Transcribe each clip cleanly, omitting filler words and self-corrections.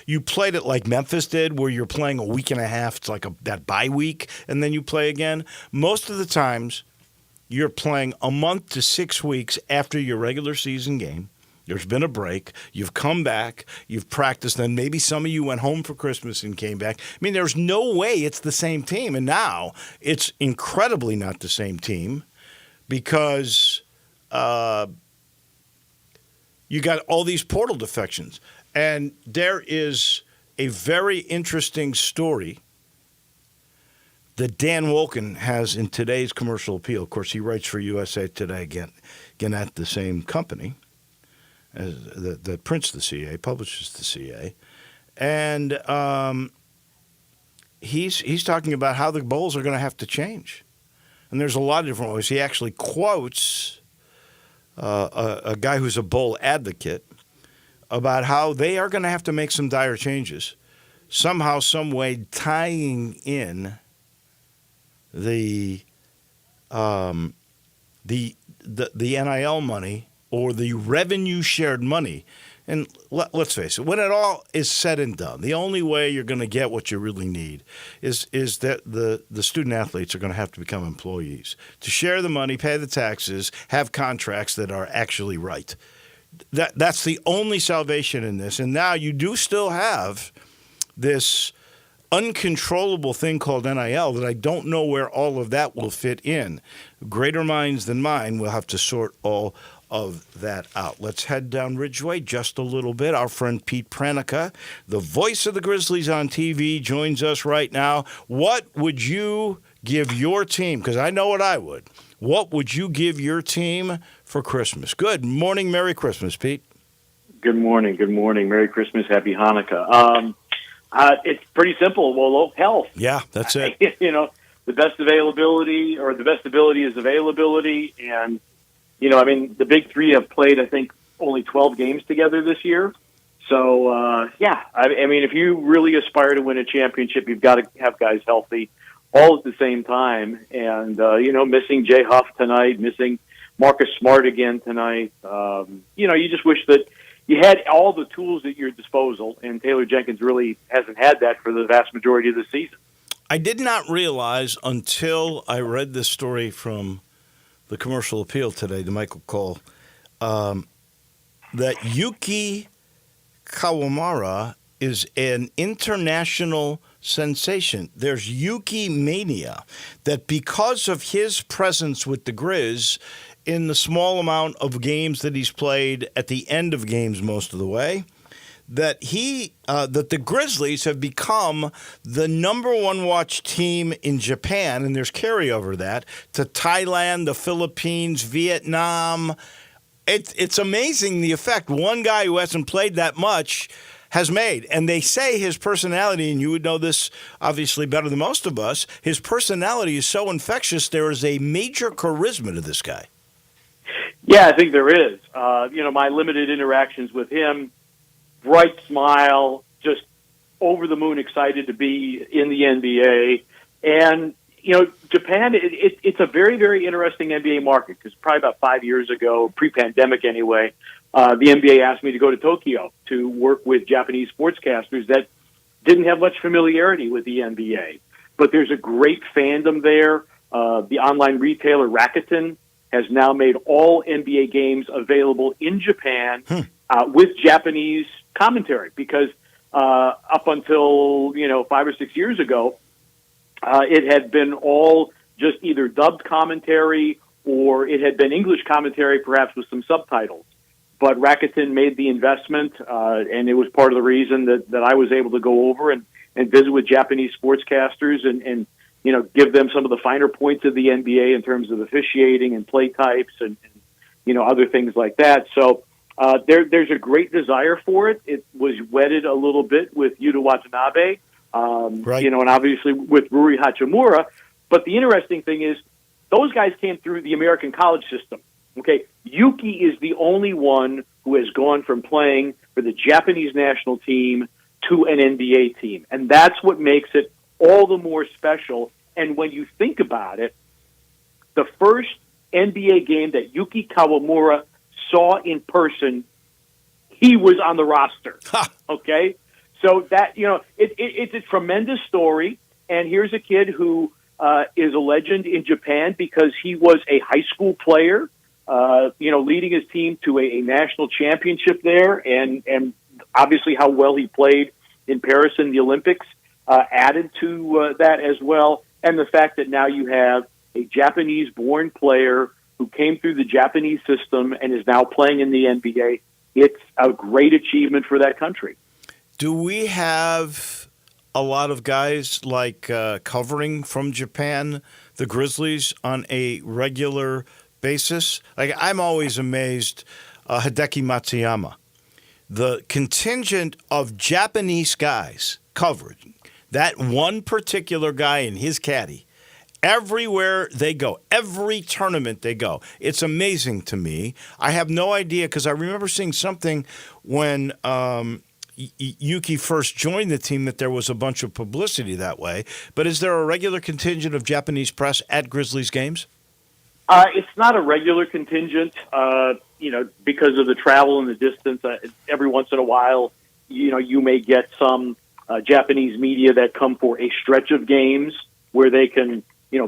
you played it like Memphis did, where you're playing a week and a half. It's like that bye week, and then you play again. Most of the times, you're playing a month to 6 weeks after your regular season game. There's been a break. You've come back. You've practiced. Then maybe some of you went home for Christmas and came back. I mean, there's no way it's the same team. And now it's incredibly not the same team because you got all these portal defections. And there is a very interesting story that Dan Wolken has in today's Commercial Appeal. Of course, he writes for USA Today again at the same company that prints the CA, publishes the CA. And he's talking about how the Bulls are going to have to change. And there's a lot of different ways. He actually quotes a guy who's a Bull advocate about how they are going to have to make some dire changes, somehow, some way tying in the NIL money or the revenue shared money. And let's face it, when it all is said and done, the only way you're going to get what you really need is that the student athletes are going to have to become employees to share the money, pay the taxes, have contracts that are actually right. That's the only salvation in this. And now you do still have this uncontrollable thing called NIL that I don't know where all of that will fit in. Greater minds than mine will have to sort all of that out. Let's head down Ridgeway just a little bit. Our friend Pete Pranica, the voice of the Grizzlies on TV, joins us right now. What would you give your team? Because I know what I would. What would you give your team for Christmas? Good morning. Merry Christmas, Pete. Good morning. Good morning. Merry Christmas. Happy Hanukkah. It's pretty simple, Wolo. Health. Yeah, that's it. The best availability or the best ability is availability. And, the big three have played, I think, only 12 games together this year. So, if you really aspire to win a championship, you've got to have guys healthy all at the same time. And, missing Jay Huff tonight, missing Marcus Smart again tonight. You just wish that you had all the tools at your disposal, and Taylor Jenkins really hasn't had that for the vast majority of the season. I did not realize until I read this story from the Commercial Appeal today, to Michael Cole, that Yuki Kawamura is an international sensation. There's Yuki mania, that because of his presence with the Grizz in the small amount of games that he's played at the end of games most of the way, that the Grizzlies have become the number one watched team in Japan, and there's carryover that to Thailand, the Philippines, Vietnam. It's amazing the effect one guy who hasn't played that much has made. And they say his personality, and you would know this obviously better than most of us, his personality is so infectious, there is a major charisma to this guy. Yeah, I think there is. My limited interactions with him, bright smile, just over the moon excited to be in the NBA. And, Japan, it's a very, very interesting NBA market because probably about 5 years ago, pre-pandemic anyway, the NBA asked me to go to Tokyo to work with Japanese sportscasters that didn't have much familiarity with the NBA. But there's a great fandom there. The online retailer Rakuten has now made all NBA games available in Japan with Japanese commentary because up until 5 or 6 years ago, it had been all just either dubbed commentary or it had been English commentary, perhaps with some subtitles. But Rakuten made the investment, and it was part of the reason that I was able to go over and visit with Japanese sportscasters and give them some of the finer points of the NBA in terms of officiating and play types and other things like that. So there's a great desire for it. It was wedded a little bit with Yuta Watanabe, right. And obviously with Rui Hachimura. But the interesting thing is those guys came through the American college system. Okay, Yuki is the only one who has gone from playing for the Japanese national team to an NBA team. And that's what makes it all the more special. And when you think about it, the first NBA game that Yuki Kawamura saw in person, he was on the roster. Okay? So that, it's a tremendous story. And here's a kid who is a legend in Japan because he was a high school player, leading his team to a national championship there. And obviously how well he played in Paris in the Olympics added to that as well. And the fact that now you have a Japanese-born player who came through the Japanese system and is now playing in the NBA, it's a great achievement for that country. Do we have a lot of guys like covering from Japan, the Grizzlies, on a regular basis? Like, I'm always amazed, Hideki Matsuyama, the contingent of Japanese guys covered, that one particular guy and his caddy, everywhere they go, every tournament they go. It's amazing to me. I have no idea because I remember seeing something when Yuki first joined the team that there was a bunch of publicity that way. But is there a regular contingent of Japanese press at Grizzlies games? It's not a regular contingent, because of the travel and the distance. Every once in a while, you may get some Japanese media that come for a stretch of games where they can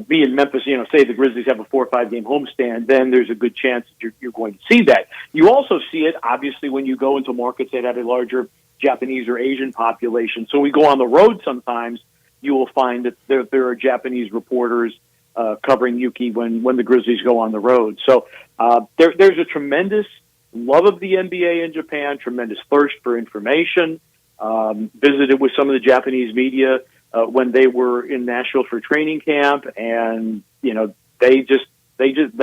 be in Memphis, say the Grizzlies have a 4 or 5 game homestand, then there's a good chance that you're going to see that. You also see it, obviously, when you go into markets that have a larger Japanese or Asian population. So we go on the road sometimes, you will find that there are Japanese reporters covering Yuki when the Grizzlies go on the road. So there's a tremendous love of the NBA in Japan, tremendous thirst for information. Visited with some of the Japanese media when they were in Nashville for training camp, and they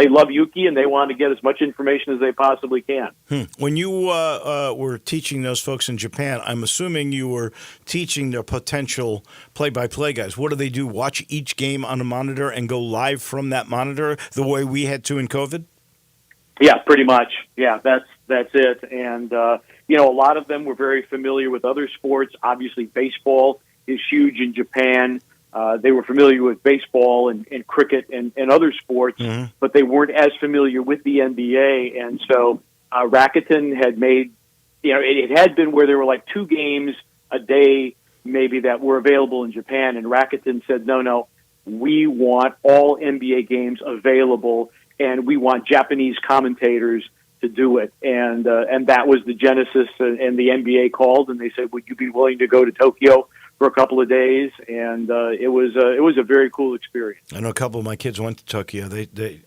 love Yuki and they want to get as much information as they possibly can. When you were teaching those folks in Japan, I'm assuming you were teaching their potential play-by-play guys. What do they do? Watch each game on a monitor and go live from that monitor the way we had to in COVID? Yeah, pretty much. Yeah, that's it. And a lot of them were very familiar with other sports. Obviously, baseball is huge in Japan. They were familiar with baseball and cricket and other sports, but they weren't as familiar with the NBA. And so Rakuten had made, it had been where there were like 2 games a day maybe that were available in Japan. And Rakuten said, no, we want all NBA games available, and we want Japanese commentators to do it. And that was the genesis. And the NBA called and they said, would you be willing to go to Tokyo for a couple of days? And it was a very cool experience. I know a couple of my kids went to Tokyo. They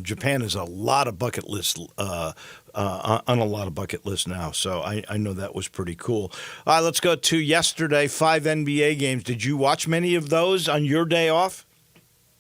Japan is a lot of bucket list on a lot of bucket lists now. So I know that was pretty cool. All right, let's go to yesterday. 5 NBA games. Did you watch many of those on your day off?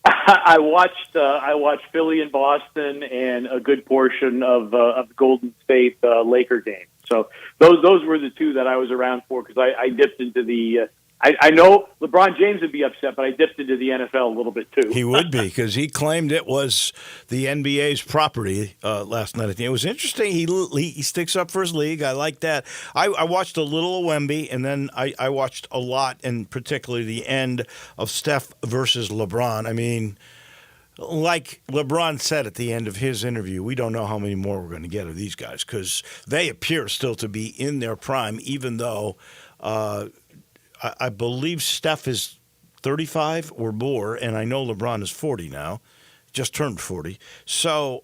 I watched Philly and Boston and a good portion of the Golden State Laker game. So those were the 2 that I was around for because I dipped into the. I know LeBron James would be upset, but I dipped into the NFL a little bit too. He would be because he claimed it was the NBA's property last night. It was interesting. He sticks up for his league. I like that. I watched a little of Wemby, and then I watched a lot, and particularly the end of Steph versus LeBron. I mean, like LeBron said at the end of his interview, we don't know how many more we're going to get of these guys because they appear still to be in their prime, even though I believe Steph is 35 or more, and I know LeBron is 40 now, just turned 40. So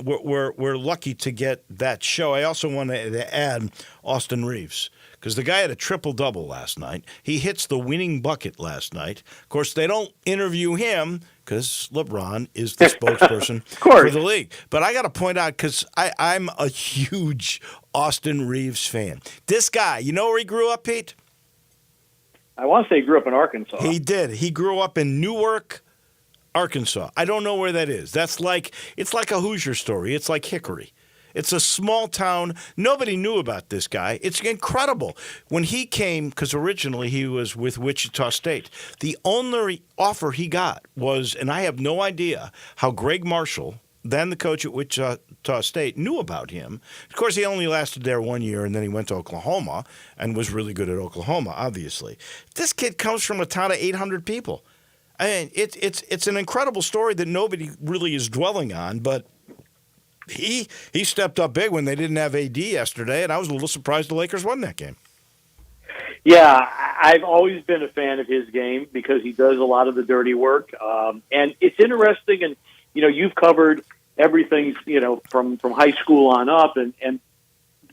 we're lucky to get that show. I also wanted to add Austin Reeves because the guy had a triple-double last night. He hits the winning bucket last night. Of course, they don't interview him because LeBron is the spokesperson for the league. But I got to point out, because I'm a huge Austin Reeves fan. This guy, you know where he grew up, Pete? I want to say he grew up in Arkansas. He did. He grew up in Newark, Arkansas. I don't know where that is. It's like a Hoosier story. It's like Hickory. It's a small town. Nobody knew about this guy. It's incredible. When he came, because originally he was with Wichita State, the only offer he got was, and I have no idea how Greg Marshall, then the coach at Wichita State, knew about him. Of course, he only lasted there 1 year, and then he went to Oklahoma and was really good at Oklahoma, obviously. This kid comes from a town of 800 people. I mean, it's an incredible story that nobody really is dwelling on, but he stepped up big when they didn't have AD yesterday, and I was a little surprised the Lakers won that game. Yeah, I've always been a fan of his game because he does a lot of the dirty work, and it's interesting. And you've covered everything, from high school on up, and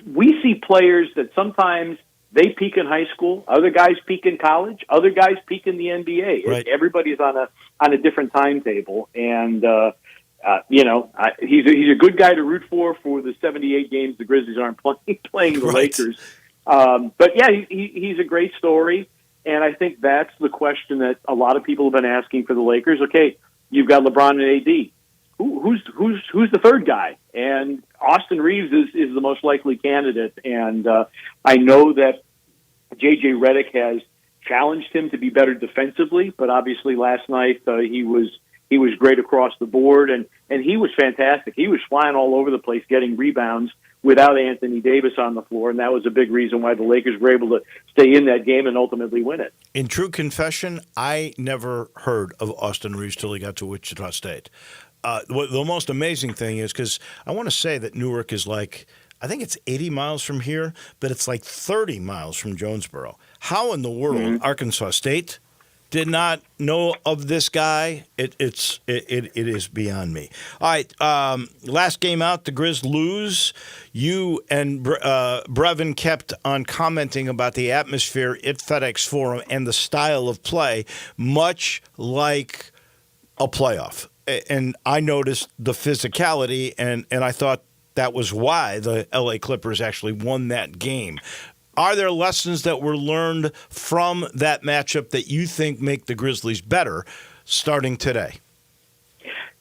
we see players that sometimes they peak in high school, other guys peak in college, other guys peak in the NBA. Right. Everybody's on a different timetable, and he's a good guy to root for the 78 games the Grizzlies aren't playing the Right. Lakers. But yeah, he's a great story, and I think that's the question that a lot of people have been asking for the Lakers. Okay, you've got LeBron and AD. Who's the third guy? And Austin Reeves is the most likely candidate. And I know that J.J. Redick has challenged him to be better defensively, but obviously last night he was great across the board, and he was fantastic. He was flying all over the place, getting rebounds without Anthony Davis on the floor, and that was a big reason why the Lakers were able to stay in that game and ultimately win it. In true confession, I never heard of Austin Reeves till he got to Wichita State. The most amazing thing is, because I want to say that Newark is like, I think it's 80 miles from here, but it's like 30 miles from Jonesboro. How in the world Arkansas State did not know of this guy? It is beyond me. All right, last game out, the Grizz lose. You and Brevin kept on commenting about the atmosphere at FedEx Forum and the style of play, much like a playoff. And I noticed the physicality, and I thought that was why the LA Clippers actually won that game. Are there lessons that were learned from that matchup that you think make the Grizzlies better starting today?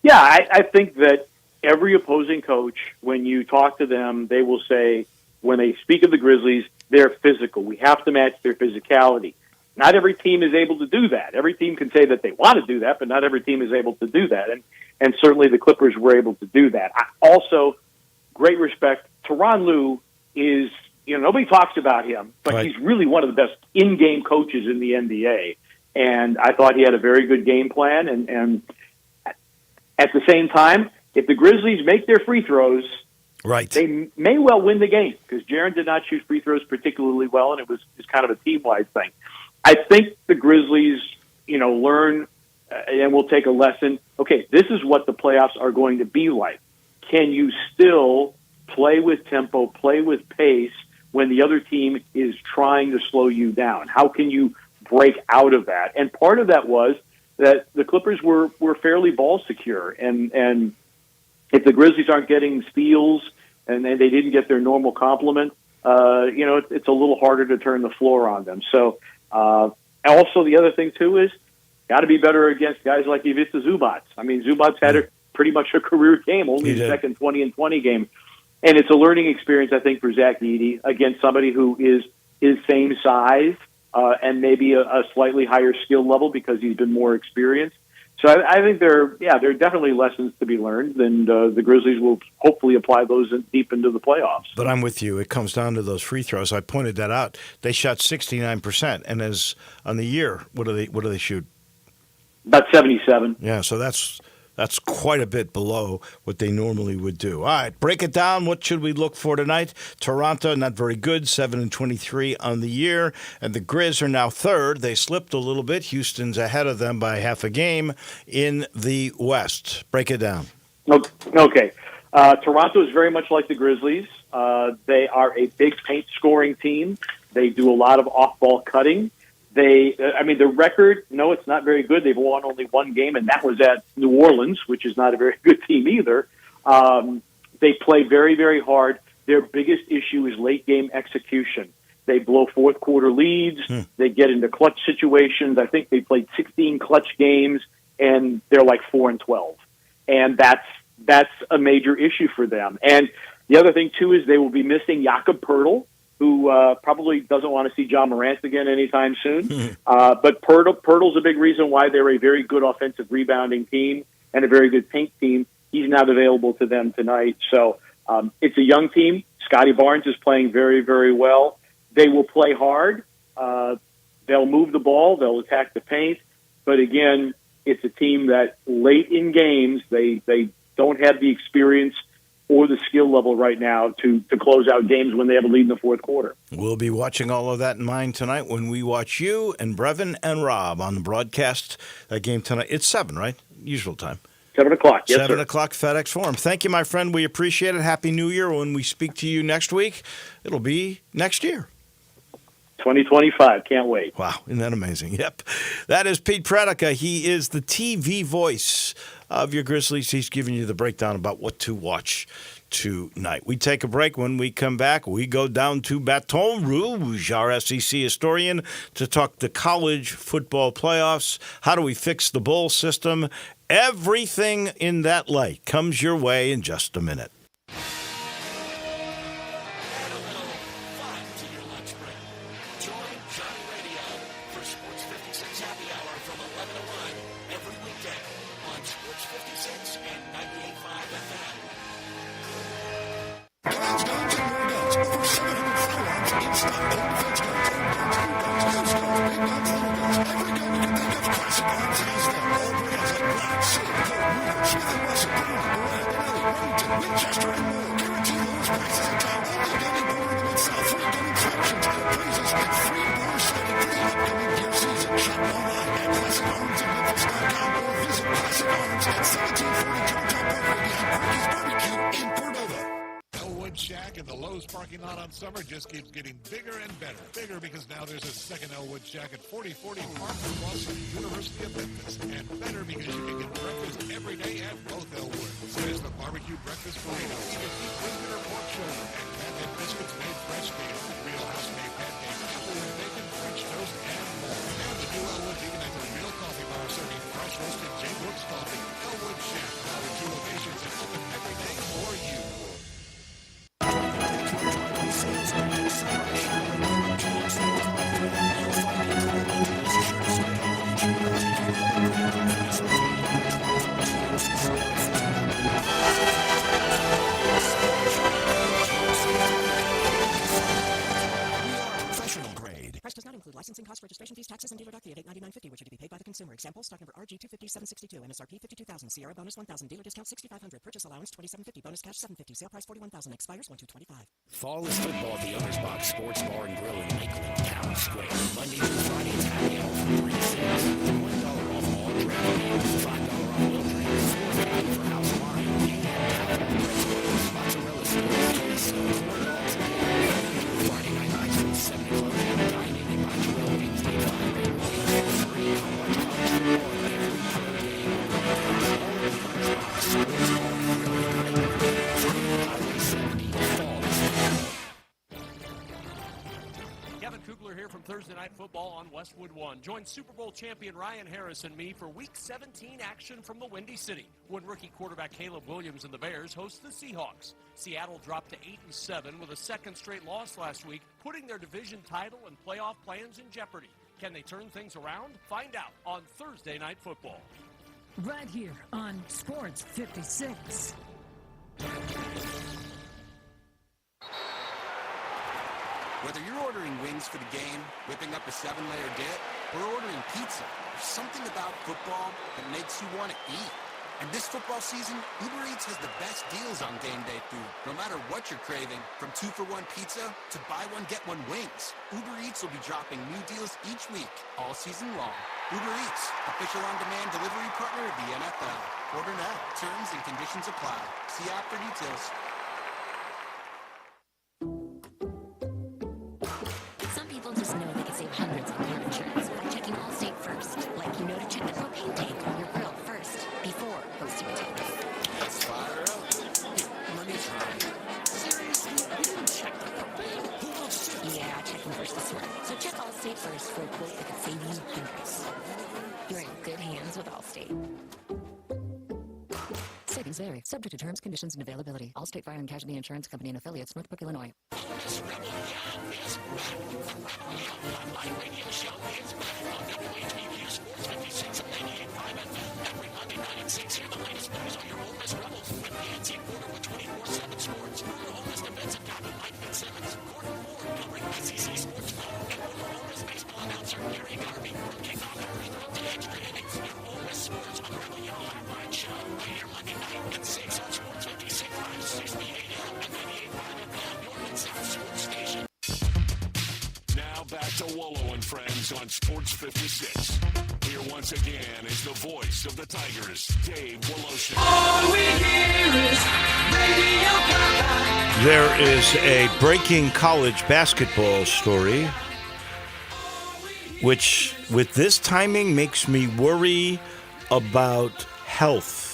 Yeah, I think that every opposing coach, when you talk to them, they will say, when they speak of the Grizzlies, they're physical. We have to match their physicality. Not every team is able to do that. Every team can say that they want to do that, but not every team is able to do that. And certainly the Clippers were able to do that. Also, great respect. Tyronn Lue is, nobody talks about him, but right. He's really one of the best in-game coaches in the NBA. And I thought he had a very good game plan. And at the same time, if the Grizzlies make their free throws, right, they may well win the game, because Jaren did not shoot free throws particularly well, and it was kind of a team-wide thing. I think the Grizzlies, learn and will take a lesson. Okay, this is what the playoffs are going to be like. Can you still play with tempo, play with pace when the other team is trying to slow you down? How can you break out of that? And part of that was that the Clippers were fairly ball secure. And if the Grizzlies aren't getting steals and they didn't get their normal complement, it's a little harder to turn the floor on them. So, also the other thing too is got to be better against guys like Ivica Zubac. I mean, Zubac had pretty much a career game, only his second 20-20 game. And it's a learning experience, I think, for Zach Edey against somebody who is his same size and maybe a slightly higher skill level because he's been more experienced. So I think there are definitely lessons to be learned, and the Grizzlies will hopefully apply those deep into the playoffs. But I'm with you. It comes down to those free throws. I pointed that out. They shot 69%, and as on the year, what do they shoot? About 77. Yeah, so that's quite a bit below what they normally would do. All right, break it down. What should we look for tonight? Toronto, not very good, 7-23 on the year. And the Grizz are now third. They slipped a little bit. Houston's ahead of them by half a game in the West. Break it down. Okay. Toronto is very much like the Grizzlies. They are a big paint scoring team. They do a lot of off-ball cutting. The record, no, it's not very good. They've won only one game, and that was at New Orleans, which is not a very good team either. They play very, very hard. Their biggest issue is late-game execution. They blow fourth-quarter leads. They get into clutch situations. I think they played 16 clutch games, and they're like 4-12. And that's a major issue for them. And the other thing, too, is they will be missing Jakob Poeltl, who probably doesn't want to see John Morant again anytime soon. But Poeltl's a big reason why they're a very good offensive rebounding team and a very good paint team. He's not available to them tonight. So it's a young team. Scotty Barnes is playing very, very well. They will play hard. They'll move the ball. They'll attack the paint. But again, it's a team that late in games, they don't have the experience or the skill level right now to close out games when they have a lead in the fourth quarter. We'll be watching all of that in mind tonight when we watch you and Brevin and Rob on the broadcast. That game tonight. It's 7, right? Usual time. 7 o'clock. Yes, 7 sir. o'clock FedEx Forum. Thank you, my friend. We appreciate it. Happy New Year. When we speak to you next week, it'll be next year. 2025. Can't wait. Wow. Isn't that amazing? Yep. That is Pete Predica. He is the TV voice of your Grizzlies. He's giving you the breakdown about what to watch tonight. We take a break. When we come back, we go down to Baton Rouge, our SEC historian, to talk the college football playoffs. How do we fix the bowl system? Everything in that light comes your way in just a minute. Parking lot on Summer just keeps getting bigger and better. Bigger because now there's a second Elwood Shack at 4040 Park across from the University of Memphis. And better because you can get breakfast every day at both Elwoods. There's the barbecue breakfast burrito, either beef brisket or pork shoulder, and pancake biscuits made fresh daily. Real house-made pancakes, apple and bacon, French toast, and more. And the new Elwood's even at the Real Coffee Bar serving fresh roasted J. Brooks coffee. Elwood Shack, now in 2 locations and open every day for you. Price does not include licensing costs, registration fees, taxes, and dealer doc fee at $899.50, which are to be paid by the consumer. Example, stock number RG225762, MSRP 52,000, Sierra bonus 1,000, dealer discount 6,500, purchase allowance 2750, bonus cash 750, sale price 41,000, expires 1/2/25. Fall is football at the Owner's Box Sports Bar and Grill in Lakeland, Town Square. Monday through Friday, it's happy hour from 3 to 6. $1 off all drink, $5 off will drink, $4.50 for house wine, and mozzarella sticks, queso, $1 today. Friday night lights from 7 o'clock and dining in mozzarella wings, day 5 and free. Watch college football every pro game. Owner's Box Sports Bar and Grill in Lakeland. Highway 70, fall is football. Kevin Kugler here from Thursday Night Football on Westwood One. Join Super Bowl champion Ryan Harris and me for Week 17 action from the Windy City when rookie quarterback Caleb Williams and the Bears host the Seahawks. Seattle dropped to 8-7 with a second straight loss last week, putting their division title and playoff plans in jeopardy. Can they turn things around? Find out on Thursday Night Football. Right here on Sports 56. Whether you're ordering wings for the game, whipping up a 7-layer dip, or ordering pizza, there's something about football that makes you want to eat. And this football season, Uber Eats has the best deals on game day food. No matter what you're craving, from 2-for-1 pizza to buy one, get one wings, Uber Eats will be dropping new deals each week, all season long. Uber Eats, official on-demand delivery partner of the NFL. Order now. Terms and conditions apply. See app for details. Some people just know they can save hundreds on car insurance by checking Allstate first. Like you know to check the propane tank on your grill first before posting a tip. Let's fire up. Let me try. Seriously, you didn't check the propane? Who wants to? Yeah, checking first is smart. So check Allstate first for a quote that could save you hundreds. You're in good hands with Allstate. Savings vary. Subject to terms, conditions, and availability. Allstate Fire and Casualty Insurance Company and affiliates, Northbrook, Illinois. Sports on the Monday Night Show. Here Monday night at 6 on Sports 56. friends on Sports 56. Here once again is the voice of the Tigers, Dave Wolo. All we hear is Radio Gaga. There is a breaking college basketball story, which with this timing makes me worry about health.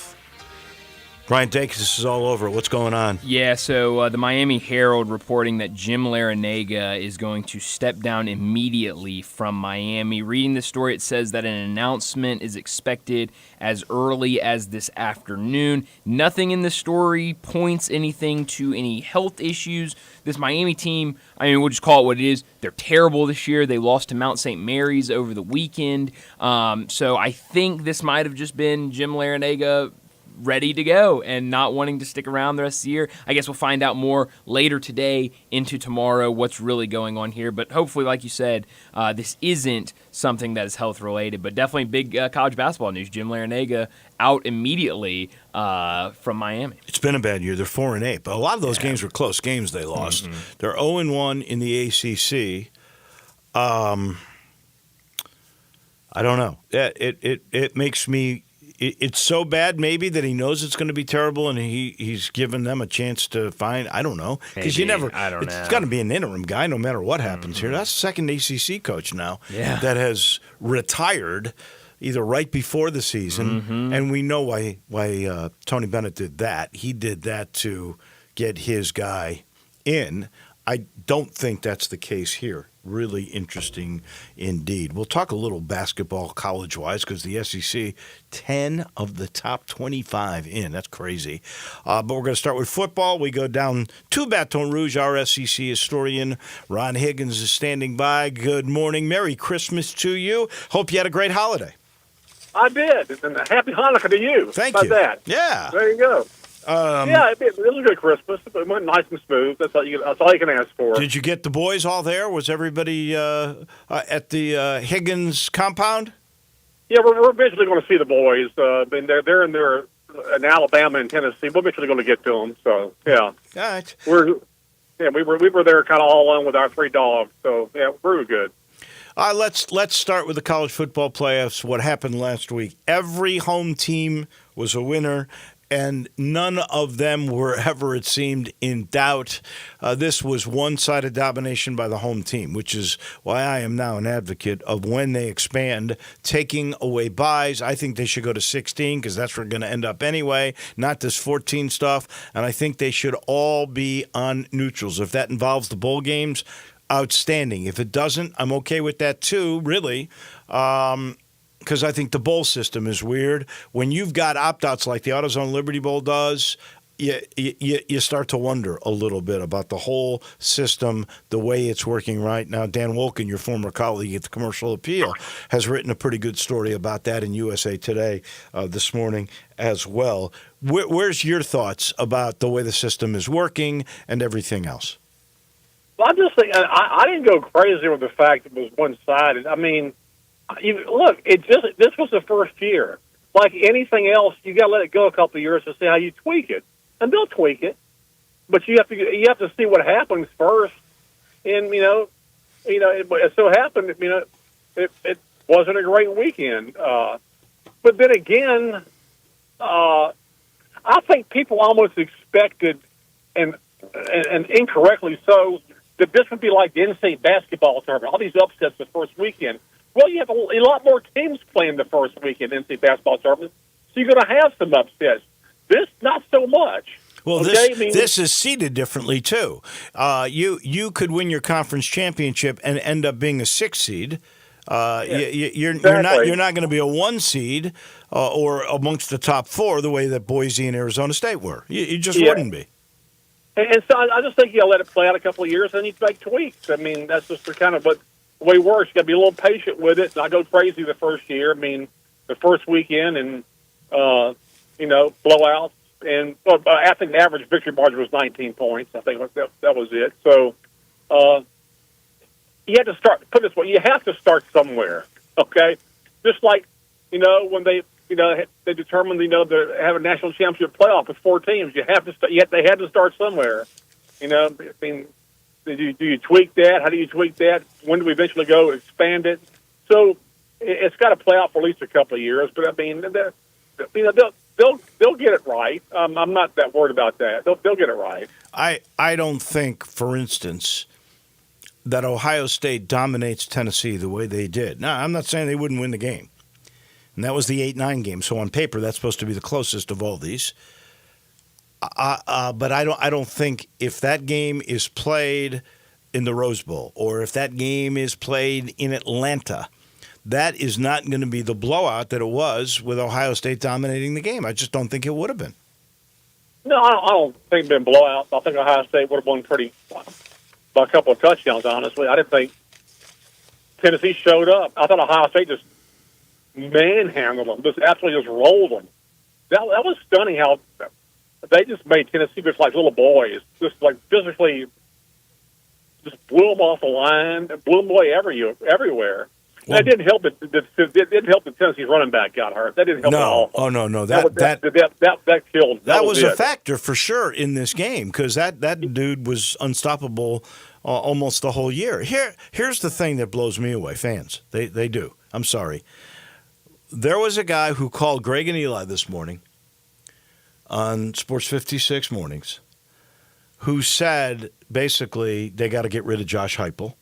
Brian Dacus, this is all over. What's going on? Yeah, so the Miami Herald reporting that Jim Larrañaga is going to step down immediately from Miami. Reading the story, it says that an announcement is expected as early as this afternoon. Nothing in the story points anything to any health issues. This Miami team, I mean, we'll just call it what it is. They're terrible this year. They lost to Mount St. Mary's over the weekend. So I think this might have just been Jim Larrañaga ready to go and not wanting to stick around the rest of the year. I guess we'll find out more later today into tomorrow what's really going on here. But hopefully, like you said, this isn't something that is health-related. But definitely big college basketball news. Jim Larrañaga out immediately from Miami. It's been a bad year. They're 4-8, but a lot of those games were close games they lost. Mm-hmm. They're 0-1 in the ACC. I don't know. It makes me. It's so bad maybe that he knows it's going to be terrible, and he's given them a chance to find. I don't know, because you never. I don't know. It's got to be an interim guy, no matter what happens here. That's the second ACC coach now that has retired, either right before the season, and we know why Tony Bennett did that. He did that to get his guy in. I don't think that's the case here. Really interesting indeed. We'll talk a little basketball college-wise because the SEC, 10 of the top 25 in. That's crazy. But we're going to start with football. We go down to Baton Rouge. Our SEC historian, Ron Higgins, is standing by. Good morning. Merry Christmas to you. Hope you had a great holiday. I did. And happy Hanukkah to you. Thank you. you. That? Yeah. There you go. It was a good Christmas. It went nice and smooth. That's all you can ask for. Did you get the boys all there? Was everybody at the Higgins compound? Yeah, we're eventually going to see the boys. They're in Alabama and Tennessee. We're eventually going to get to them. So yeah, all right. we were there kind of all alone with our 3 dogs. So yeah, we were good. Let's start with the college football playoffs. What happened last week? Every home team was a winner, and none of them were ever, it seemed, in doubt. This was one-sided domination by the home team, which is why I am now an advocate of when they expand, taking away buys. I think they should go to 16 because that's where we're going to end up anyway, not this 14 stuff. And I think they should all be on neutrals. If that involves the bowl games, outstanding. If it doesn't, I'm okay with that too, really. Because I think the bowl system is weird. When you've got opt-outs like the AutoZone Liberty Bowl does, you start to wonder a little bit about the whole system, the way it's working right now. Dan Wolken, your former colleague at the Commercial Appeal, has written a pretty good story about that in USA Today this morning as well. Where's your thoughts about the way the system is working and everything else? Well, I just think I didn't go crazy with the fact it was one-sided. I mean, look, this was the first year. Like anything else, you got to let it go a couple of years to see how you tweak it, and they'll tweak it. But you have to see what happens first. And it so happened. It wasn't a great weekend. But then again, I think people almost expected, and incorrectly so, that this would be like the NCAA basketball tournament. All these upsets the first weekend. Well, you have a lot more teams playing the first weekend in NCAA basketball tournament, so you're going to have some upsets. This, not so much. Well, okay? this is seeded differently, too. You could win your conference championship and end up being a 6 seed. You're not going to be a 1 seed or amongst the top 4 the way that Boise and Arizona State were. You just wouldn't be. And so I just think you got to let it play out a couple of years, and you make tweaks. I mean, that's just kind of what the way it works. You got to be a little patient with it. Not go crazy the first year. I mean, the first weekend and blowouts. And I think the average victory margin was 19 points. I think that was it. So you have to start. Put it this way: you have to start somewhere. Okay, just like when they determined to have a national championship playoff with 4 teams. They had to start somewhere. I mean, Do you tweak that? How do you tweak that? When do we eventually go expand it? So it's got to play out for at least a couple of years. But I mean, they'll get it right. I'm not that worried about that. They'll get it right. I don't think, for instance, that Ohio State dominates Tennessee the way they did. Now, I'm not saying they wouldn't win the game. And that was the 8-9 game. So on paper, that's supposed to be the closest of all these. But I don't think if that game is played in the Rose Bowl or if that game is played in Atlanta, that is not going to be the blowout that it was with Ohio State dominating the game. I just don't think it would have been. No, I don't think it'd been blowout. I think Ohio State would have won pretty by a couple of touchdowns, honestly. I didn't think Tennessee showed up. I thought Ohio State just manhandled them, just absolutely just rolled them. That was stunning how they just made Tennessee just like little boys, just like physically just blew them off the line, blew them away everywhere. Well, that didn't help. It didn't help that Tennessee's running back got hurt. That didn't help at all. Oh no, that killed. That was a factor for sure in this game because that dude was unstoppable almost the whole year. Here's the thing that blows me away. Fans, they do. I'm sorry. There was a guy who called Greg and Eli this morning on Sports 56 mornings, who said basically they got to get rid of Josh Heupel.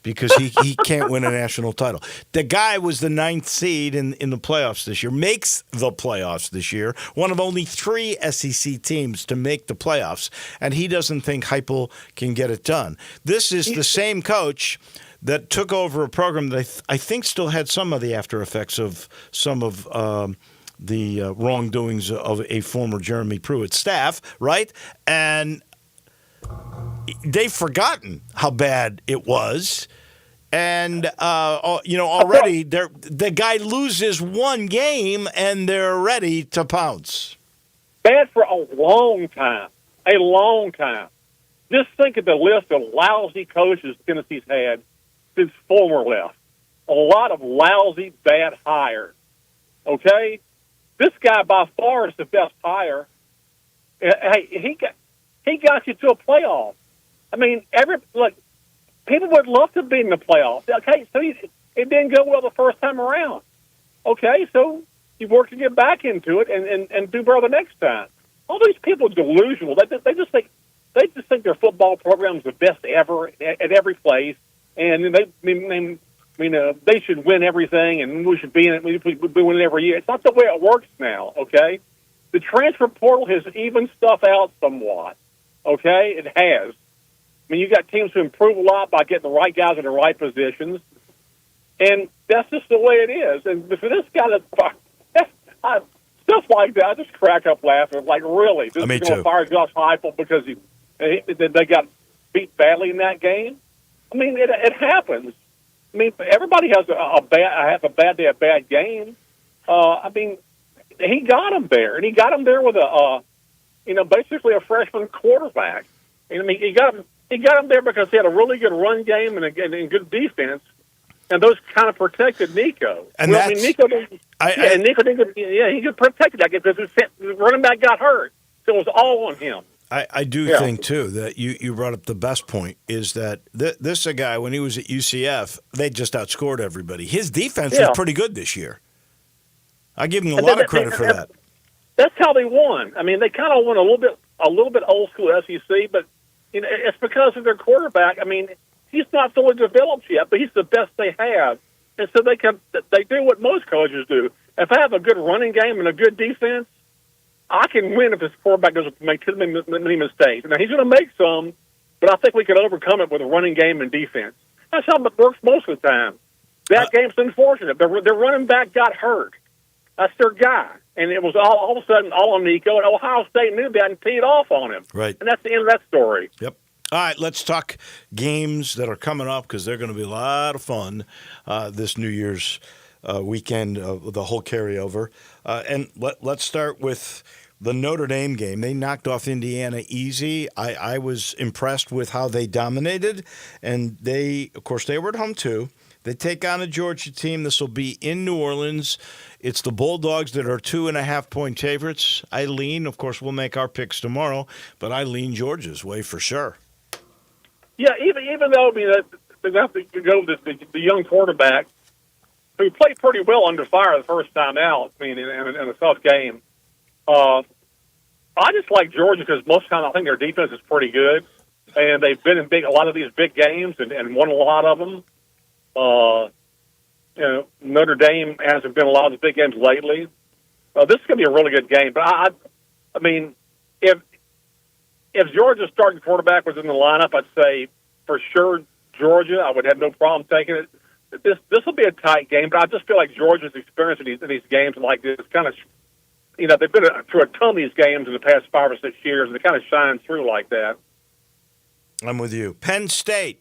Because he can't win a national title. The guy was the 9th seed in the playoffs this year, makes the playoffs this year, one of only 3 SEC teams to make the playoffs, and he doesn't think Heupel can get it done. This is the same coach that took over a program that I think still had some of the after effects of some of the wrongdoings of a former Jeremy Pruitt staff, right? And they've forgotten how bad it was. And, already the guy loses one game and they're ready to pounce. Bad for a long time. A long time. Just think of the list of lousy coaches Tennessee's had since Fulmer left. A lot of lousy, bad hires. Okay? This guy by far is the best hire. Hey, he got you to a playoff. I mean, people would love to be in the playoffs. Okay, so it didn't go well the first time around. Okay, so you work to get back into it and do better the next time. All these people are delusional. They just think their football program is the best ever at every place, and they should win everything, and we should be in it. We win it every year. It's not the way it works now. Okay, the transfer portal has evened stuff out somewhat. Okay, it has. I mean, you got teams who improve a lot by getting the right guys in the right positions, and that's just the way it is. And for this guy, stuff like that, I just crack up laughing. Like, really? This is going to fire Josh Heupel because they got beat badly in that game? I mean, it happens. I mean, everybody has a bad day, a bad game. I mean, he got him there, and he got him there with basically a freshman quarterback. I mean, he got him there because he had a really good run game and good defense, and those kind of protected Nico. And he could protect that because the running back got hurt, so it was all on him. I do think, too, that you brought up the best point, is that this a guy, when he was at UCF, they just outscored everybody. His defense was pretty good this year. I give him a lot of credit for that. That's how they won. I mean, they kind of won a little bit old school SEC, but it's because of their quarterback. I mean, he's not fully developed yet, but he's the best they have, and so they do what most coaches do. If I have a good running game and a good defense, I can win if his quarterback doesn't make too many mistakes. Now, he's going to make some, but I think we can overcome it with a running game and defense. That's how it works most of the time. That game's unfortunate. Their running back got hurt. That's their guy. And it was all of a sudden all on Nico, and Ohio State knew that and teed off on him. Right. And that's the end of that story. Yep. All right, let's talk games that are coming up because they're going to be a lot of fun this New Year's weekend, the whole carryover. And let's start with the Notre Dame game. They knocked off Indiana easy. I was impressed with how they dominated, and of course, they were at home too. They take on a Georgia team. This will be in New Orleans. It's the Bulldogs that are 2.5-point favorites. Of course, we'll make our picks tomorrow, but I lean Georgia's way for sure. Yeah, even though they have to go to the young quarterback who played pretty well under fire the first time out. I mean, in a tough game. I just like Georgia because most of the time I think their defense is pretty good, and they've been in a lot of these big games and won a lot of them. Notre Dame hasn't been in a lot of the big games lately. This is going to be a really good game. But I mean, if Georgia's starting quarterback was in the lineup, I'd say for sure Georgia. I would have no problem taking it. This will be a tight game, but I just feel like Georgia's experience in these games like this kind of, they've been through a ton of these games in the past 5 or 6 years, and they kind of shine through like that. I'm with you. Penn State,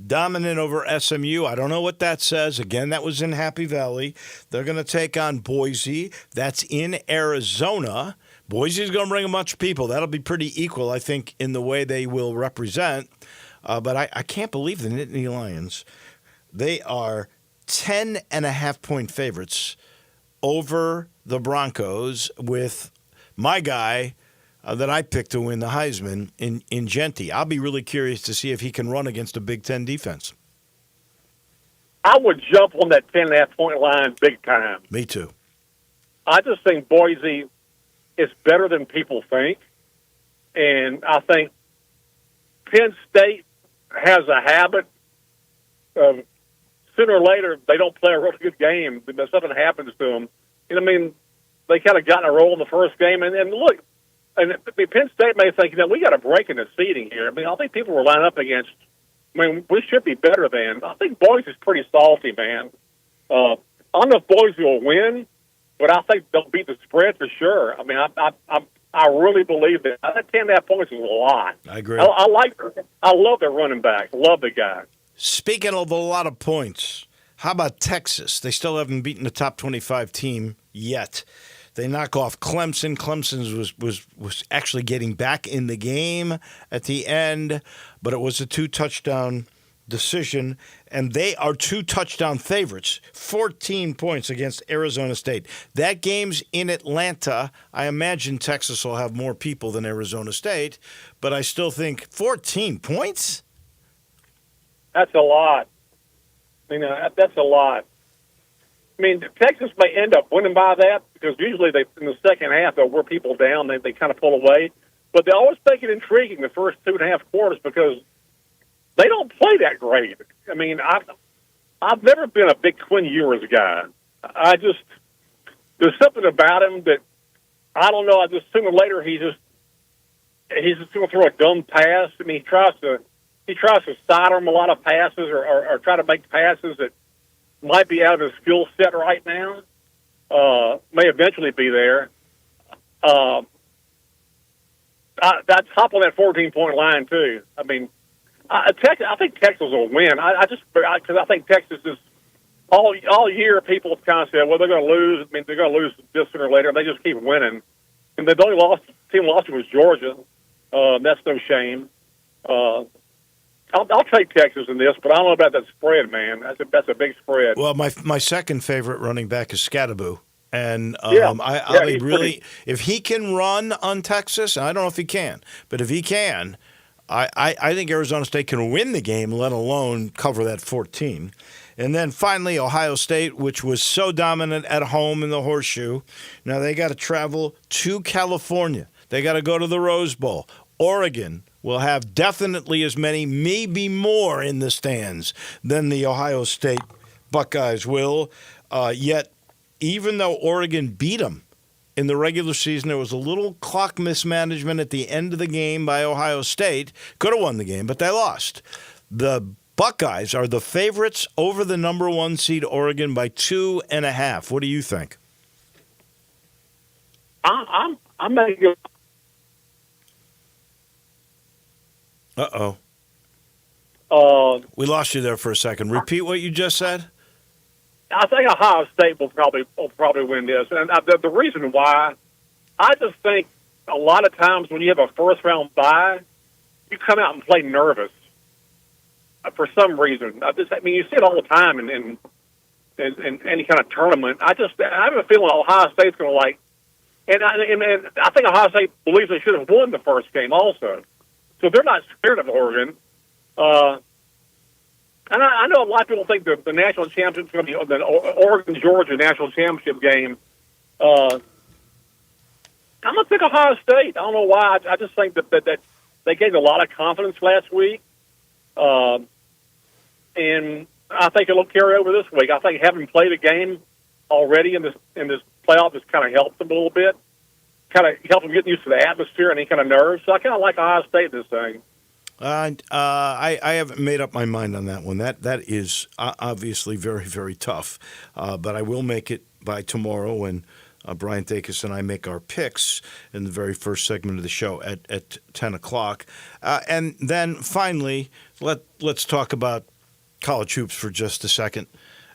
dominant over SMU. I don't know what that says. Again, that was in Happy Valley. They're going to take on Boise. That's in Arizona. Boise's going to bring a bunch of people. That'll be pretty equal, I think, in the way they will represent. But I can't believe the Nittany Lions. They are 10.5-point favorites over the Broncos with my guy that I picked to win the Heisman in Genti. I'll be really curious to see if he can run against a Big Ten defense. I would jump on that 10.5-point line big time. Me too. I just think Boise is better than people think. And I think Penn State has a habit of sooner or later they don't play a really good game. Something happens to them. They kind of got in a roll in the first game. And look, Penn State may think, we got a break in the seeding here. I think people were lining up against, we should be better than. I think Boise's pretty salty, man. I don't know if Boise will win, but I think they'll beat the spread for sure. I really believe that. That 10.5 points is a lot. I agree. I love their running back. Love the guy. Speaking of a lot of points, how about Texas? They still haven't beaten the top 25 team yet. They knock off Clemson. Clemson was actually getting back in the game at the end, but it was a 2-touchdown decision, and they are 2-touchdown favorites, 14 points against Arizona State. That game's in Atlanta. I imagine Texas will have more people than Arizona State, but I still think 14 points? That's a lot. That's a lot. Texas may end up winning by that because usually in the second half they'll wear people down. They kind of pull away, but they always make it intriguing the first 2.5 quarters because they don't play that great. I've never been a big Quinn Ewers guy. There's something about him that I don't know. I just sooner or later he's just going to throw a dumb pass. He tries to sidearm a lot of passes or try to make passes that might be out of his skill set right now. May eventually be there. That's top on that 14-point line too. I think Texas will win. Because I think Texas is all year. People have kind of said, well, they're going to lose. They're going to lose this sooner or later. They just keep winning, and the only team lost was Georgia. That's no shame. I'll take Texas in this, but I don't know about that spread, man. That's a big spread. Well, my second favorite running back is Scadaboo. And if he can run on Texas, and I don't know if he can, but if he can, I think Arizona State can win the game, let alone cover that 14. And then finally, Ohio State, which was so dominant at home in the Horseshoe. Now they got to travel to California. They got to go to the Rose Bowl. Oregon will have definitely as many, maybe more in the stands than the Ohio State Buckeyes will. Yet, even though Oregon beat them in the regular season, there was a little clock mismanagement at the end of the game by Ohio State. Could have won the game, but they lost. The Buckeyes are the favorites over the number 1 seed Oregon by 2.5. What do you think? I'm making. Uh-oh. We lost you there for a second. Repeat what you just said. I think Ohio State will probably win this, and the reason why, I just think a lot of times when you have a first round bye, you come out and play nervous for some reason. You see it all the time in any kind of tournament. I have a feeling Ohio State's going to and I think Ohio State believes they should have won the first game also. So they're not scared of Oregon. And I know a lot of people think the national championship is going to be the Oregon-Georgia national championship game. I'm going to pick Ohio State. I don't know why. I just think that they gained a lot of confidence last week. And I think it'll carry over this week. I think having played a game already in this playoff has kind of helped them a little bit, kind of helped them get used to the atmosphere and any kind of nerves. So I kind of like Ohio State in this thing. I haven't made up my mind on that one. That is obviously very, very tough. But I will make it by tomorrow when Brian Dacus and I make our picks in the very first segment of the show at 10 o'clock. And then finally, let's talk about college hoops for just a second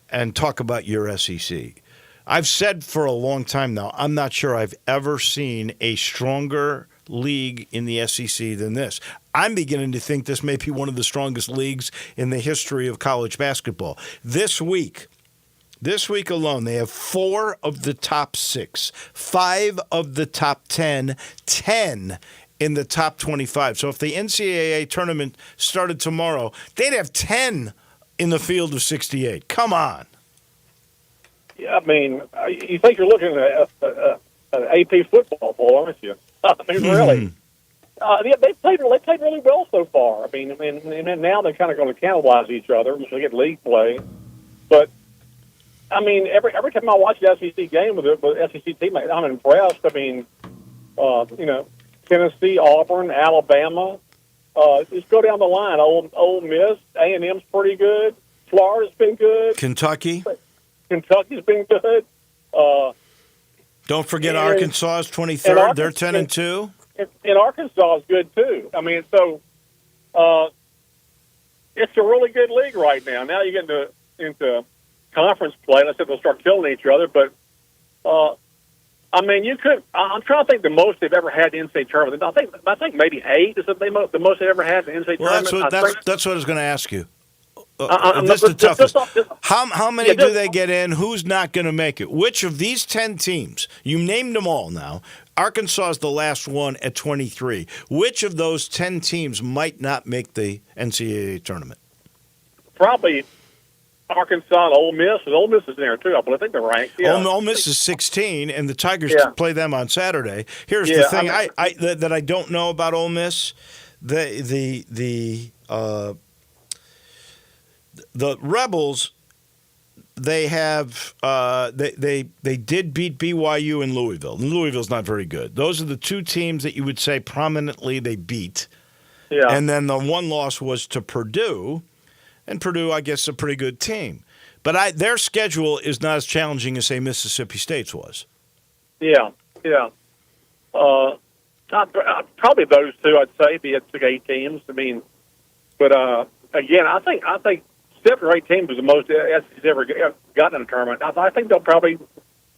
and talk about your SEC. I've said for a long time now, I'm not sure I've ever seen a stronger league in the SEC than this. I'm beginning to think this may be one of the strongest leagues in the history of college basketball. This week alone, they have 4 of the top 6, 5 of the top 10, 10 in the top 25. So if the NCAA tournament started tomorrow, they'd have 10 in the field of 68. Come on. Yeah, I mean, you think you're looking at an AP football bowl, aren't you? I mean, really. They played really well so far. I mean, and now they're kind of going to cannibalize each other, which they get league play. But I mean, every time I watch the SEC game with the SEC team, I'm impressed. I mean, Tennessee, Auburn, Alabama. Just go down the line. Ole Miss, A&M's pretty good. Florida's been good. Kentucky's been good. Don't forget Arkansas is 23rd. They're 10-2. And Arkansas is good too. I mean, so it's a really good league right now. Now you get into conference play. Let's say they'll start killing each other. But I mean, you could. I'm trying to think the most they've ever had in NCAA tournament. I think maybe 8 is the most they've ever had in NCAA tournament. That's what I was going to ask you. This is the toughest. How many do they get in? Who's not going to make it? Which of these 10 teams? You named them all now. Arkansas is the last one at 23. Which of those 10 teams might not make the NCAA tournament? Probably Arkansas and Ole Miss. And Ole Miss is in there too. I think they're ranked. Yeah. Ole Miss is 16, and the Tigers play them on Saturday. Here's the thing that I don't know about Ole Miss. The Rebels, they have they did beat BYU in Louisville. And Louisville's not very good. Those are the 2 teams that you would say prominently they beat. Yeah. And then the one loss was to Purdue, and Purdue, I guess, is a pretty good team. But their schedule is not as challenging as, say, Mississippi State's was. Yeah. Probably those 2, I'd say, be 8 teams. I mean, but again, I think 7 or 8 teams is the most SEC's ever gotten in a tournament. I think they'll probably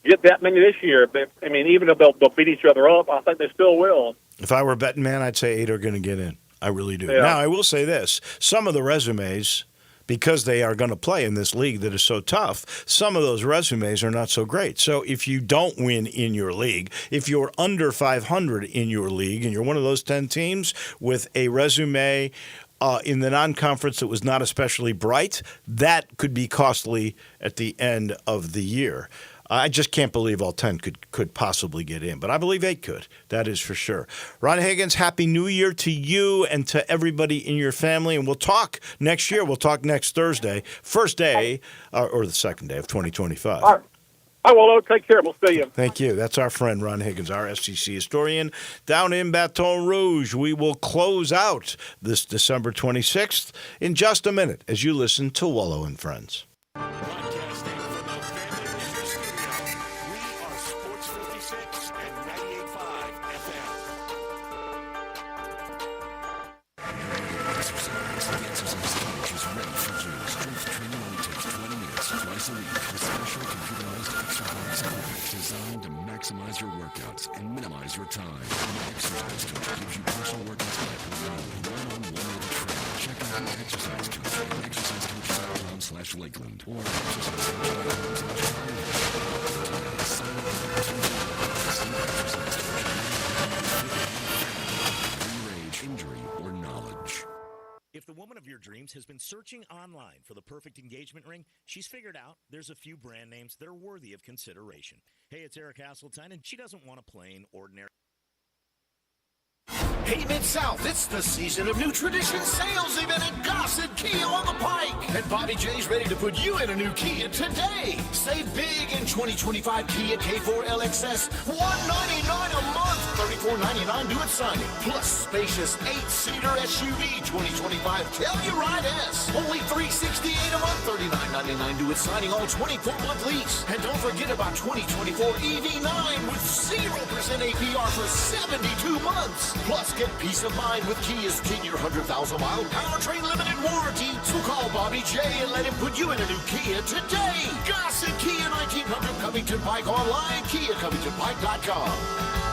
get that many this year. I mean, even if they'll beat each other up, I think they still will. If I were a betting man, I'd say 8 are going to get in. I really do. Yeah. Now, I will say this. Some of the resumes, because they are going to play in this league that is so tough, some of those resumes are not so great. So if you don't win in your league, if you're under 500 in your league, and you're one of those 10 teams with a resume in the non-conference that was not especially bright, that could be costly at the end of the year. I just can't believe all 10 could possibly get in, but I believe 8 could. That is for sure. Ron Higgins, Happy New Year to you and to everybody in your family, and we'll talk next year. We'll talk next Thursday, first day or the second day of 2025. All right. Wolo, take care. We'll see you. Thank you. That's our friend Ron Higgins, our SEC historian down in Baton Rouge. We will close out this December 26th in just a minute as you listen to Wolo and Friends. Broadcasting from the Family Leisure Studio, we are Sports 56 and 98.5 FM. Exercise. The exercise coach is ready for you. Strength training only takes 20 minutes twice a week with special computerized exercise equipment designed to maximize your workouts and minimize your time. An exercise coach gives you personal workouts by one-on-one with a trainer. Check out the exercise coach at exercisecoach.com/Lakeland or exercisecoach.com/Lakeland. Age, injury, or knowledge. If the woman of your James has been searching online for the perfect engagement ring. She's figured out there's a few brand names that are worthy of consideration. Hey, it's Eric Hasseltine, and she doesn't want a plain, ordinary... Hey, Mid-South, it's the season of new tradition sales event at Gossett Kia on the Pike. And Bobby J's ready to put you in a new Kia today. Save big in 2025 Kia K4 LXS. $199 a month, $34.99 due at signing. Plus spacious 8-seater SUV 2025 Telluride S. Only $368 a month, $39.99 due at signing, all 24-month lease. And don't forget about 2024 EV9 with 0% APR for 72 months. Plus, get peace of mind with Kia's 10-year, 100,000-mile powertrain limited warranty. So call Bobby J and let him put you in a new Kia today. Gossett Kia 1900 Covington Pike online, KiaCovingtonPike.com.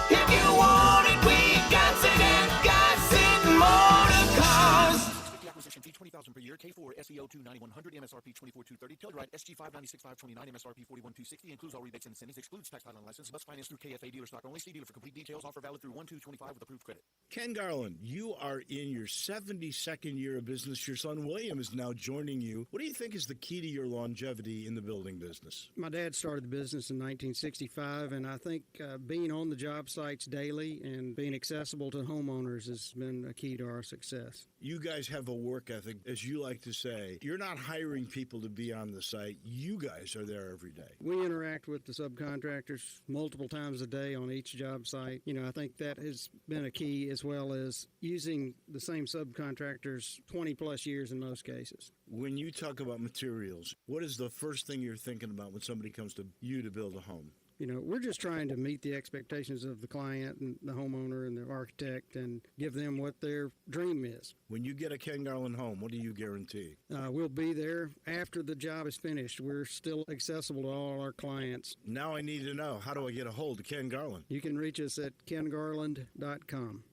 If you want it, we got it at Gossett Motor Cars. Acquisition fee $20,000 per year. K4 SEO 29100 MSRP 24230. Telluride SG 596529 MSRP 41260 includes all rebates and incentives. Excludes tax title and license. Must finance through KFA dealer stock only. See dealer for complete details. Offer valid through 1/2/25 with approved credit. Ken Garland, you are in your 72nd year of business. Your son William is now joining you. What do you think is the key to your longevity in the building business? My dad started the business in 1965, and I think being on the job sites daily and being accessible to homeowners has been a key to our success. You guys have a work ethic, as you like to say. You're not hiring people to be on the site. You guys are there every day. We interact with the subcontractors multiple times a day on each job site. I think that has been a key, as well as using the same subcontractors 20-plus years in most cases. When you talk about materials, what is the first thing you're thinking about when somebody comes to you to build a home? We're just trying to meet the expectations of the client and the homeowner and the architect and give them what their dream is. When you get a Ken Garland home, what do you guarantee? We'll be there after the job is finished. We're still accessible to all our clients. Now I need to know, how do I get a hold of Ken Garland? You can reach us at kengarland.com.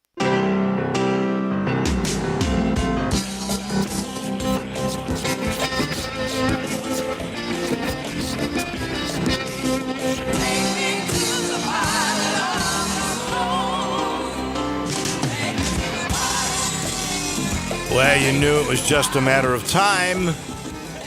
Well, you knew it was just a matter of time.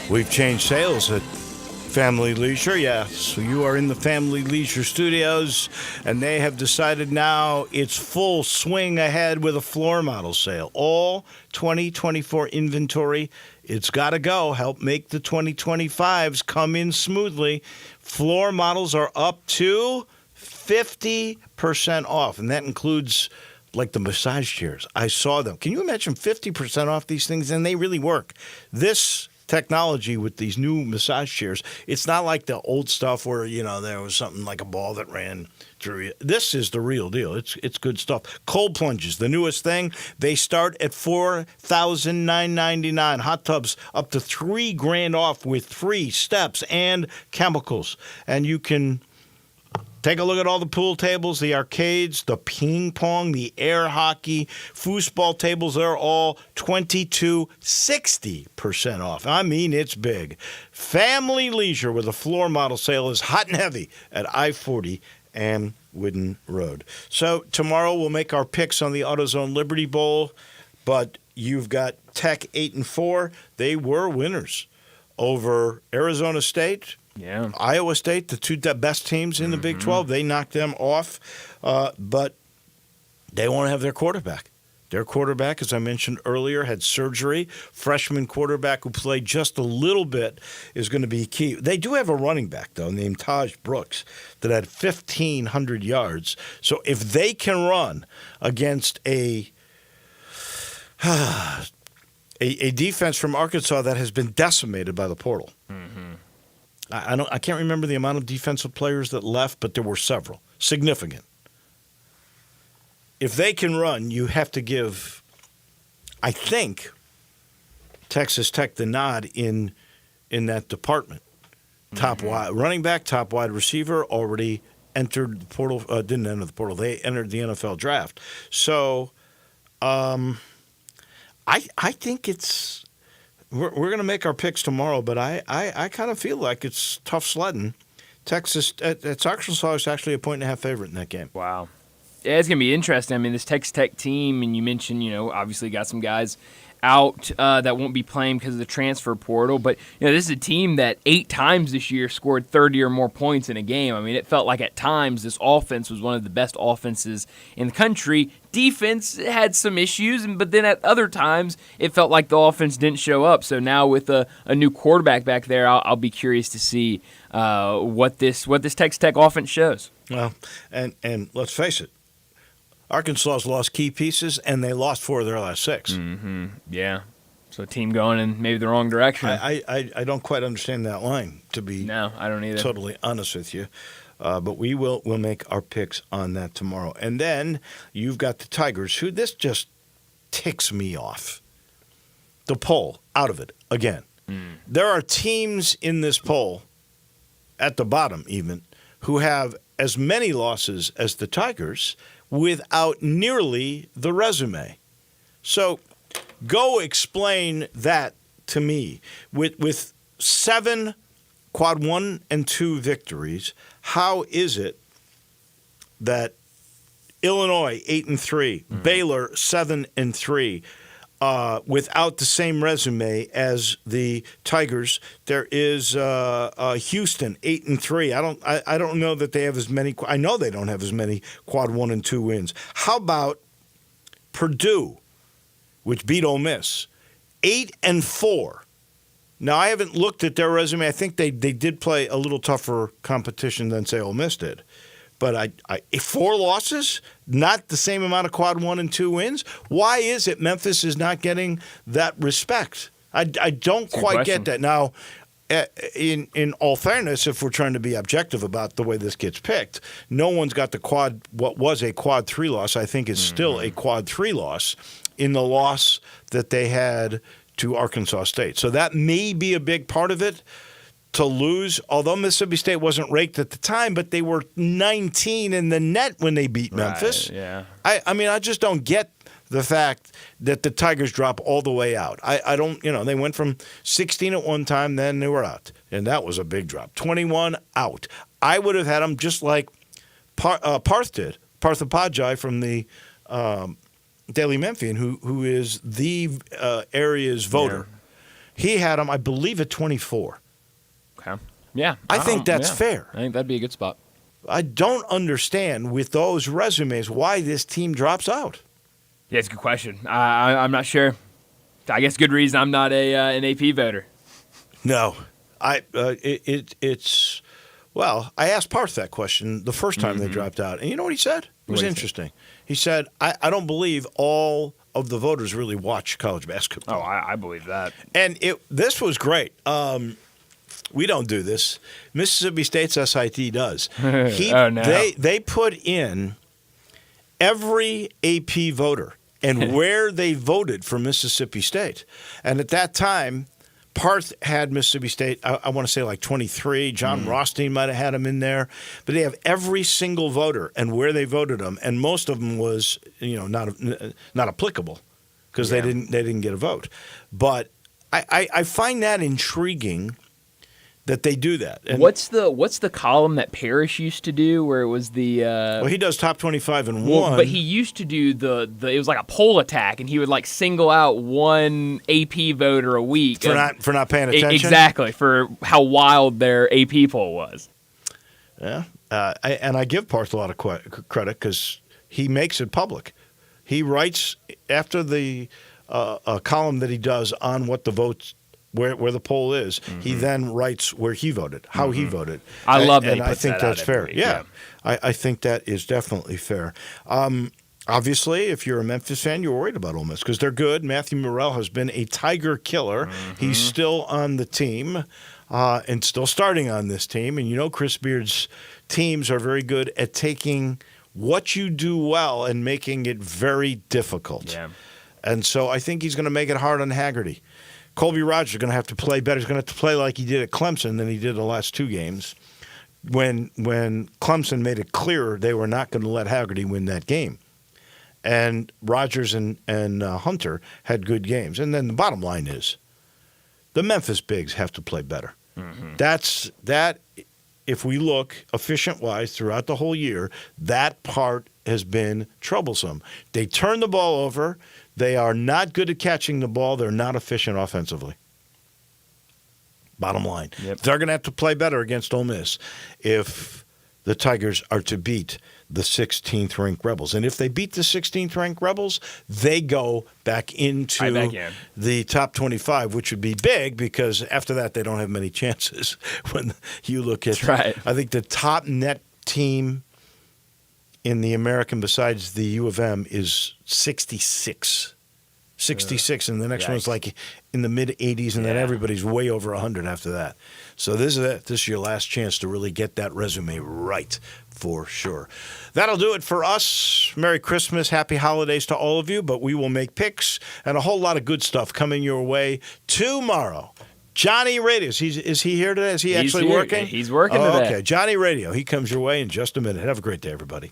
We've changed sales at Family Leisure. Yes, so you are in the Family Leisure studios, and they have decided now it's full swing ahead with a floor model sale. All 2024 inventory, it's got to go. Help make the 2025s come in smoothly. Floor models are up to 50% off, and that includes like the massage chairs. I saw them. Can you imagine 50% off these things? And they really work. This technology with these new massage chairs, it's not like the old stuff where, there was something like a ball that ran through you. This is the real deal. It's good stuff. Cold plunges, the newest thing. They start at $4,999. Hot tubs up to $3,000 off with free steps and chemicals. And you can take a look at all the pool tables, the arcades, the ping pong, the air hockey, foosball tables. They're all 60% off. I mean, it's big. Family Leisure with a floor model sale is hot and heavy at I-40 and Whidden Road. So tomorrow we'll make our picks on the AutoZone Liberty Bowl, but you've got Tech 8-4. They were winners over Arizona State. Yeah, Iowa State, the two best teams in the Big 12, they knocked them off, but they won't have their quarterback. Their quarterback, as I mentioned earlier, had surgery. Freshman quarterback who played just a little bit is going to be key. They do have a running back, though, named Taj Brooks, that had 1,500 yards. So if they can run against a defense from Arkansas that has been decimated by the portal. I can't remember the amount of defensive players that left, but there were several. Significant. If they can run, you have to give, I think, Texas Tech the nod in that department. Top wide running back, top wide receiver, already entered the portal. Didn't enter the portal. They entered the NFL draft. So, I think it's. We're going to make our picks tomorrow, but I kind of feel like it's tough sledding. Texas, it's Arkansas is actually a 1.5 favorite in that game. Wow. Yeah, it's going to be interesting. I mean, this Texas Tech team, and you mentioned, obviously got some guys out that won't be playing because of the transfer portal. But this is a team that 8 times this year scored 30 or more points in a game. I mean, it felt like at times this offense was one of the best offenses in the country. Defense had some issues, but then at other times it felt like the offense didn't show up. So now with a new quarterback back there, I'll be curious to see what this Texas Tech offense shows. Well, and let's face it, Arkansas's lost key pieces, and they lost 4 of their last 6. Mm-hmm. Yeah. So a team going in maybe the wrong direction. I don't quite understand that line, to be no, I don't either. Totally honest with you. But we'll make our picks on that tomorrow. And then you've got the Tigers, who this just ticks me off. The poll, out of it again. There are teams in this poll, at the bottom even, who have as many losses as the Tigers without nearly the resume. So go explain that to me. With 7 quad 1 and 2 victories, how is it that Illinois 8-3, Baylor 7-3, without the same resume as the Tigers? There is Houston 8-3. I don't know that they have as many. I know they don't have as many quad 1 and 2 wins. How about Purdue, which beat Ole Miss, 8-4? Now, I haven't looked at their resume. I think they did play a little tougher competition than, say, Ole Miss did. But 4 losses, not the same amount of quad 1 and 2 wins. Why is it Memphis is not getting that respect? I don't quite get that. Now, in all fairness, if we're trying to be objective about the way this gets picked, no one's got what was a quad 3 loss, I think is still a quad 3 loss in the loss that they had to Arkansas State. So that may be a big part of it. To lose, although Mississippi State wasn't ranked at the time, but they were 19 in the net when they beat Memphis. Right, yeah. I mean, I just don't get the fact that the Tigers drop all the way out. I don't, they went from 16 at one time, then they were out. And that was a big drop. 21 out. I would have had them just like Parth did. Partha Pajai from the Daily Memphian, who is the area's voter. Yeah. He had them, I believe, at 24. Okay. Yeah. I think that's fair. I think that'd be a good spot. I don't understand with those resumes why this team drops out. Yeah, it's a good question. I'm not sure. I guess good reason I'm not an AP voter. No. It's well, I asked Parth that question the first time they dropped out. And you know what he said? It was interesting. He said, I don't believe all of the voters really watch college basketball. Oh, I believe that. And this was great. We don't do this. Mississippi State's SIT does. They put in every AP voter and where they voted for Mississippi State. And at that time, Parth had Mississippi State, I want to say like 23. John Rothstein might have had them in there. But they have every single voter and where they voted them. And most of them was not applicable because they didn't get a vote. But I find that intriguing that they do that. And what's the column that Parrish used to do where it was the well, he does top 25 and one. But he used to do the it was like a poll attack, and he would like single out one AP voter a week for not paying attention. Exactly, for how wild their AP poll was. Yeah. I give Parth a lot of credit because he makes it public. He writes after the column that he does on what the votes where the poll is. He then writes where he voted, how he voted. I love that. And I think that's fair. Yeah. I think that is definitely fair. Obviously, if you're a Memphis fan, you're worried about Ole Miss because they're good. Matthew Morrell has been a Tiger killer. He's still on the team and still starting on this team. And Chris Beard's teams are very good at taking what you do well and making it very difficult. Yeah. And so I think he's going to make it hard on Haggerty. Colby Rogers is going to have to play better. He's going to have to play like he did at Clemson than he did the last 2 games. When Clemson made it clear they were not going to let Haggerty win that game. And Rogers and Hunter had good games. And then the bottom line is the Memphis Bigs have to play better. That, if we look efficient-wise throughout the whole year, that part has been troublesome. They turn the ball over. They are not good at catching the ball. They're not efficient offensively. Bottom line. Yep. They're going to have to play better against Ole Miss if the Tigers are to beat the 16th ranked Rebels. And if they beat the 16th ranked Rebels, they go back into the top 25, which would be big because after that they don't have many chances. When you look at, I think the top net team in the American besides the U of M is 66. 66, and the next one's like in the mid-80s, and then everybody's way over 100 after that. So this is it. This is your last chance to really get that resume right for sure. That'll do it for us. Merry Christmas, happy holidays to all of you, but we will make picks and a whole lot of good stuff coming your way tomorrow. Johnny Radio, is he here today? Is he actually working? He's working today. Okay, Johnny Radio, he comes your way in just a minute. Have a great day, everybody.